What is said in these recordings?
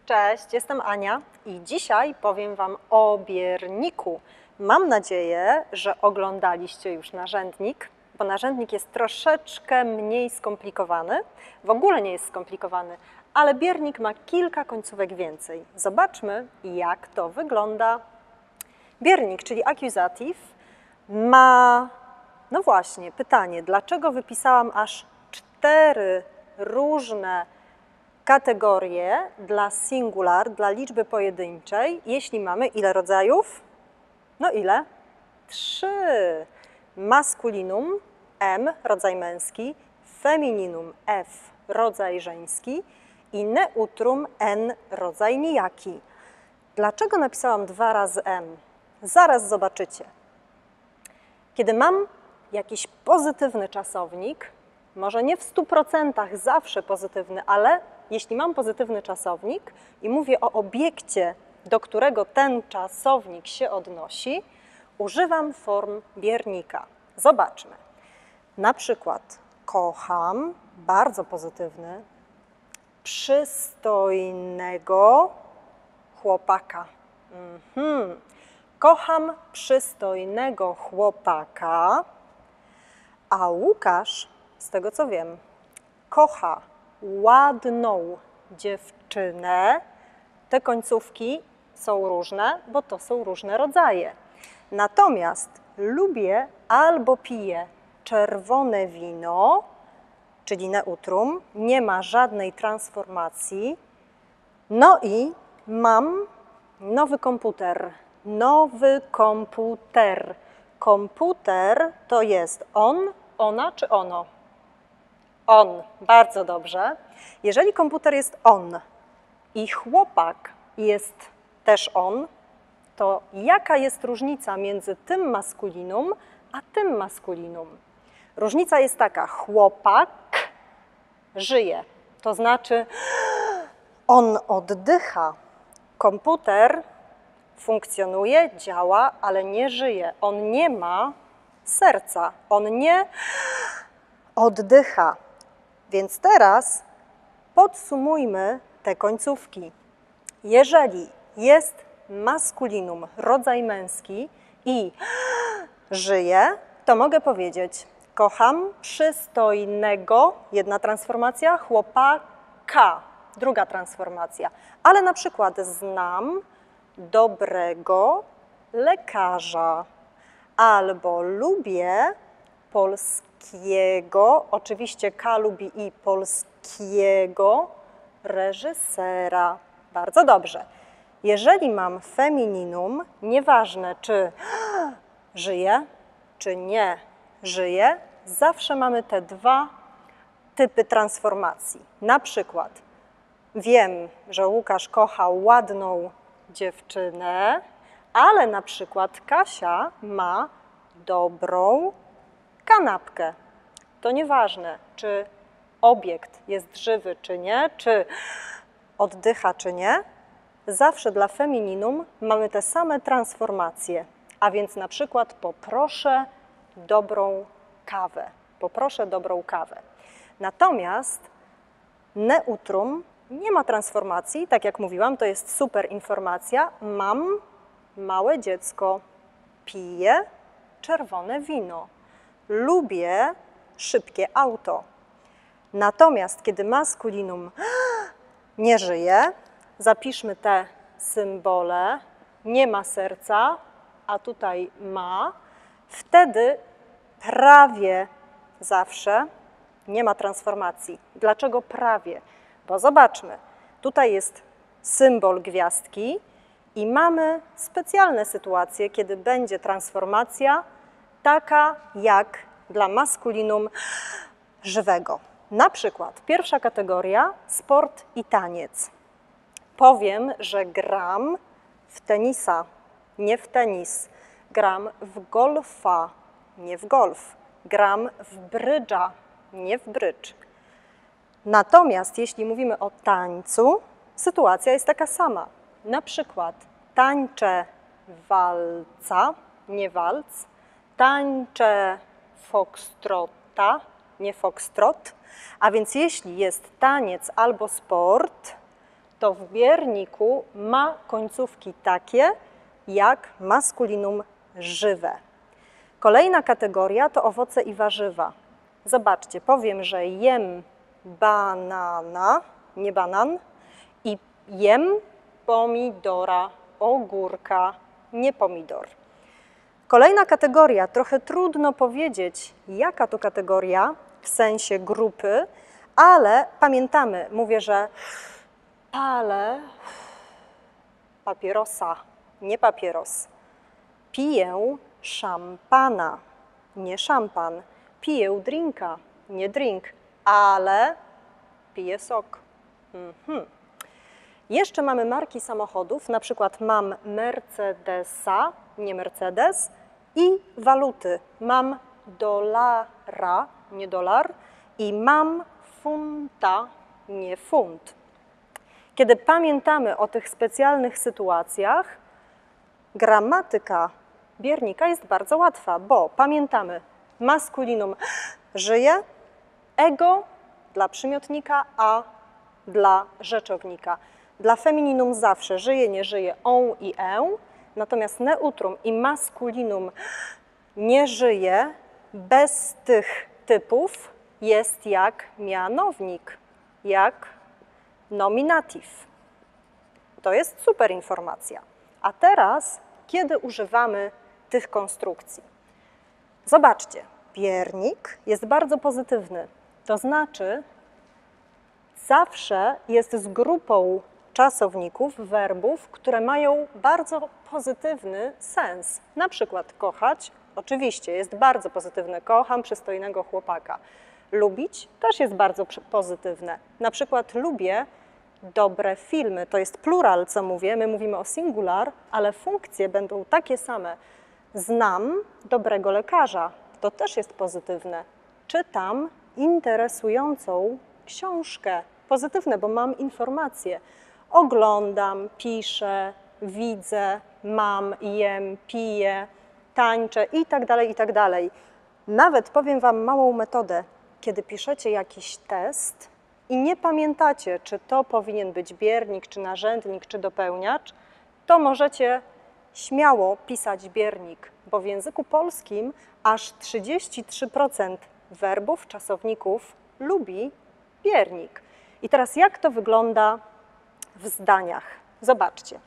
Cześć, jestem Ania i dzisiaj powiem Wam o bierniku. Mam nadzieję, że oglądaliście już narzędnik, bo narzędnik jest troszeczkę mniej skomplikowany. W ogóle nie jest skomplikowany, ale biernik ma kilka końcówek więcej. Zobaczmy, jak to wygląda. Biernik, czyli accusative, ma, no właśnie, pytanie, dlaczego wypisałam aż 4 różne kategorie dla singular, dla liczby pojedynczej, jeśli mamy ile rodzajów? No ile? 3. Maskulinum, M, rodzaj męski, femininum, F, rodzaj żeński i neutrum, N, rodzaj nijaki. Dlaczego napisałam 2 razy M? Zaraz zobaczycie. Kiedy mam jakiś pozytywny czasownik, może nie w 100% zawsze pozytywny, ale jeśli mam pozytywny czasownik i mówię o obiekcie, do którego ten czasownik się odnosi, używam form biernika. Zobaczmy. Na przykład kocham, bardzo pozytywny, przystojnego chłopaka. Kocham przystojnego chłopaka, a Łukasz, z tego co wiem, kocha ładną dziewczynę. Te końcówki są różne, bo to są różne rodzaje. Natomiast lubię albo piję czerwone wino, czyli neutrum, nie ma żadnej transformacji. No i mam nowy komputer. Nowy komputer. Komputer to jest on, ona czy ono? On. Bardzo dobrze. Jeżeli komputer jest on i chłopak jest też on, to jaka jest różnica między tym maskulinum a tym maskulinum? Różnica jest taka, chłopak żyje, to znaczy on oddycha. Komputer funkcjonuje, działa, ale nie żyje. On nie ma serca, on nie oddycha. Więc teraz podsumujmy te końcówki. Jeżeli jest maskulinum, rodzaj męski i żyje, to mogę powiedzieć kocham przystojnego, jedna transformacja, chłopaka, druga transformacja. Ale na przykład znam dobrego lekarza albo lubię polskiego, oczywiście K lubi i polskiego reżysera. Bardzo dobrze. Jeżeli mam femininum, nieważne czy żyje, czy nie żyje, zawsze mamy te 2 typy transformacji. Na przykład wiem, że Łukasz kocha ładną dziewczynę, ale na przykład Kasia ma dobrą kanapkę. To nieważne, czy obiekt jest żywy, czy nie, czy oddycha, czy nie. Zawsze dla femininum mamy te same transformacje. A więc na przykład poproszę dobrą kawę. Poproszę dobrą kawę. Natomiast neutrum nie ma transformacji. Tak jak mówiłam, to jest super informacja. Mam małe dziecko. Piję czerwone wino. Lubię szybkie auto. Natomiast kiedy maskulinum nie żyje, zapiszmy te symbole, nie ma serca, a tutaj ma, wtedy prawie zawsze nie ma transformacji. Dlaczego prawie? Bo zobaczmy, tutaj jest symbol gwiazdki i mamy specjalne sytuacje, kiedy będzie transformacja taka jak dla maskulinum żywego. Na przykład pierwsza kategoria sport i taniec. Powiem, że gram w tenisa, nie w tenis. Gram w golfa, nie w golf. Gram w brydża, nie w brydż. Natomiast jeśli mówimy o tańcu, sytuacja jest taka sama. Na przykład tańczę walca, nie walc. Tańczę foxtrota, nie foxtrot. A więc jeśli jest taniec albo sport, to w bierniku ma końcówki takie jak maskulinum żywe. Kolejna kategoria to owoce i warzywa. Zobaczcie, powiem, że jem banana, nie banan, i jem pomidora, ogórka, nie pomidor. Kolejna kategoria, trochę trudno powiedzieć, jaka to kategoria w sensie grupy, ale pamiętamy, mówię, że palę papierosa, nie papieros. Piję szampana, nie szampan. Piję drinka, nie drink, ale piję sok. Jeszcze mamy marki samochodów, na przykład mam Mercedesa, nie Mercedes, i waluty. Mam dolara, nie dolar, i mam funta, nie funt. Kiedy pamiętamy o tych specjalnych sytuacjach, gramatyka biernika jest bardzo łatwa, bo pamiętamy maskulinum żyje, ego dla przymiotnika, a dla rzeczownika. Dla femininum zawsze żyje, nie żyje, on i e, natomiast neutrum i maskulinum nie żyje, bez tych typów jest jak mianownik, jak nominatyw. To jest super informacja. A teraz, kiedy używamy tych konstrukcji? Zobaczcie, biernik jest bardzo pozytywny, to znaczy zawsze jest z grupą czasowników, werbów, które mają bardzo pozytywny sens. Na przykład kochać, oczywiście jest bardzo pozytywne, kocham przystojnego chłopaka. Lubić też jest bardzo pozytywne. Na przykład lubię dobre filmy, to jest plural, co mówię, my mówimy o singular, ale funkcje będą takie same. Znam dobrego lekarza, to też jest pozytywne. Czytam interesującą książkę, pozytywne, bo mam informacje. Oglądam, piszę, widzę, mam, jem, piję, tańczę i tak dalej, i tak dalej. Nawet powiem Wam małą metodę. Kiedy piszecie jakiś test i nie pamiętacie, czy to powinien być biernik, czy narzędnik, czy dopełniacz, to możecie śmiało pisać biernik, bo w języku polskim aż 33% werbów, czasowników lubi biernik. I teraz jak to wygląda w zdaniach? Zobaczcie.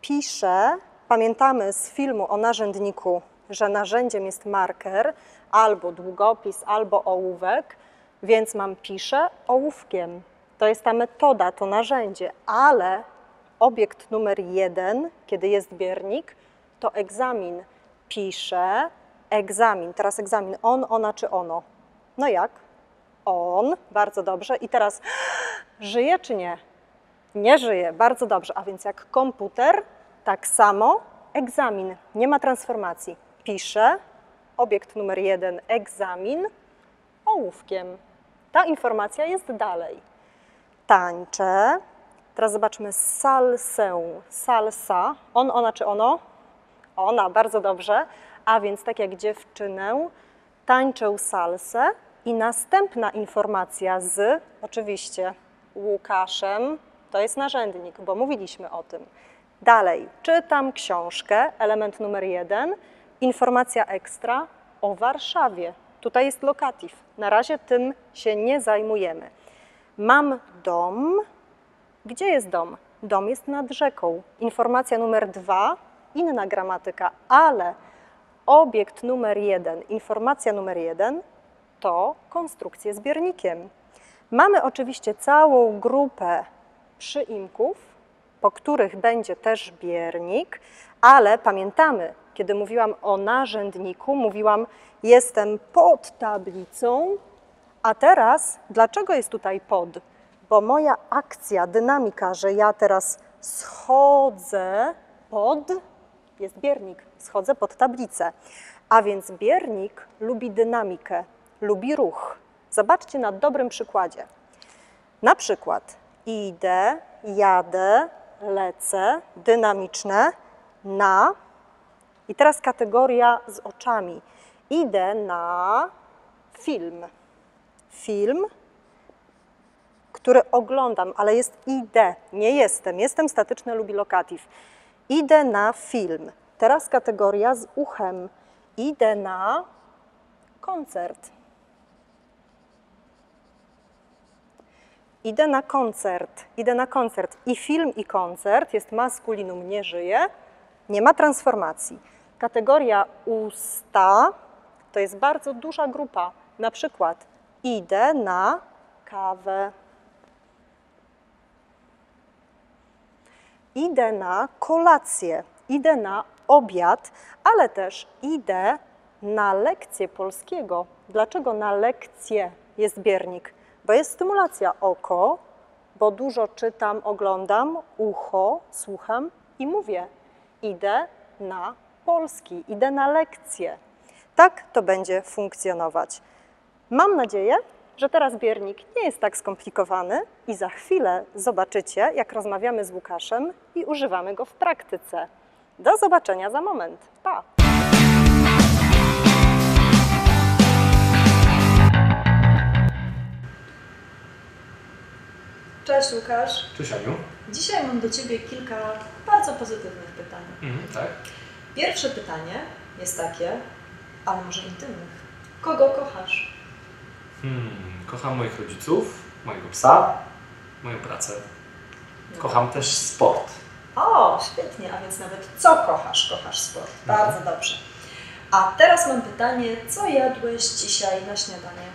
Piszę, pamiętamy z filmu o narzędniku, że narzędziem jest marker, albo długopis, albo ołówek, więc mam piszę ołówkiem. To jest ta metoda, to narzędzie, ale obiekt numer 1, kiedy jest biernik, to egzamin. Piszę, egzamin. Teraz egzamin on, ona czy ono? No jak? On, bardzo dobrze. I teraz żyje czy nie? Nie żyje, bardzo dobrze. A więc jak komputer, tak samo egzamin. Nie ma transformacji. Piszę, obiekt numer 1, egzamin, ołówkiem. Ta informacja jest dalej. Tańczę. Teraz zobaczmy salsę, salsa. On, ona czy ono? Ona, bardzo dobrze. A więc tak jak dziewczynę, tańczę salsę. I następna informacja z, oczywiście, Łukaszem, to jest narzędnik, bo mówiliśmy o tym. Dalej, czytam książkę, element numer 1, informacja ekstra o Warszawie. Tutaj jest lokatyw. Na razie tym się nie zajmujemy. Mam dom. Gdzie jest dom? Dom jest nad rzeką. Informacja numer 2, inna gramatyka, ale obiekt numer 1, informacja numer 1 to konstrukcje z biernikiem. Mamy oczywiście całą grupę przyimków, po których będzie też biernik, ale pamiętamy, kiedy mówiłam o narzędniku, mówiłam jestem pod tablicą, a teraz dlaczego jest tutaj pod? Bo moja akcja, dynamika, że ja teraz schodzę pod, jest biernik, schodzę pod tablicę. A więc biernik lubi dynamikę, lubi ruch. Zobaczcie na dobrym przykładzie. Na przykład idę, jadę, lecę, dynamiczne, na. I teraz kategoria z oczami. Idę na film. Film, który oglądam, ale jest idę, nie jestem. Jestem statyczny lub lokatyw. Idę na film. Teraz kategoria z uchem. Idę na koncert. Idę na koncert. Idę na koncert. I film, i koncert jest maskulinum, nie żyje. Nie ma transformacji. Kategoria usta to jest bardzo duża grupa. Na przykład idę na kawę. Idę na kolację. Idę na obiad, ale też idę na lekcję polskiego. Dlaczego na lekcję jest biernik? Bo jest stymulacja oko, bo dużo czytam, oglądam, ucho, słucham i mówię. Idę na polski, idę na lekcję. Tak to będzie funkcjonować. Mam nadzieję, że teraz biernik nie jest tak skomplikowany i za chwilę zobaczycie, jak rozmawiamy z Łukaszem i używamy go w praktyce. Do zobaczenia za moment. Pa! Cześć Łukasz. Cześć Aniu. Dzisiaj mam do Ciebie kilka bardzo pozytywnych pytań. Tak. Pierwsze pytanie jest takie, ale może intymnych. Kogo kochasz? Kocham moich rodziców, mojego psa, moją pracę. Kocham też sport. O, świetnie, a więc nawet co kochasz? Kochasz sport. Bardzo dobrze. A teraz mam pytanie, co jadłeś dzisiaj na śniadanie?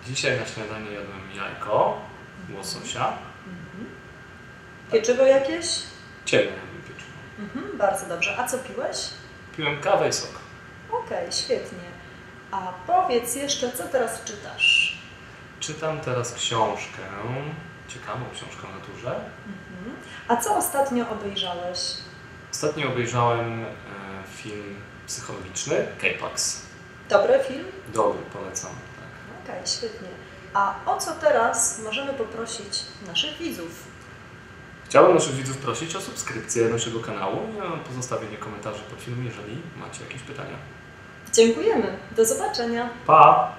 Dzisiaj na śniadanie jadłem jajko, łososia. Pieczywo jakieś? Ciemne jadłem pieczywo. Bardzo dobrze. A co piłeś? Piłem kawę i sok. Okej, świetnie. A powiedz jeszcze, co teraz czytasz? Czytam teraz książkę, ciekawą książkę o naturze. A co ostatnio obejrzałeś? Ostatnio obejrzałem film psychologiczny, K-Pax. Dobry film? Dobry, polecam. Tak. Okej, świetnie. A o co teraz możemy poprosić naszych widzów? Chciałbym naszych widzów prosić o subskrypcję naszego kanału i o pozostawienie komentarzy pod filmem, jeżeli macie jakieś pytania. Dziękujemy. Do zobaczenia. Pa!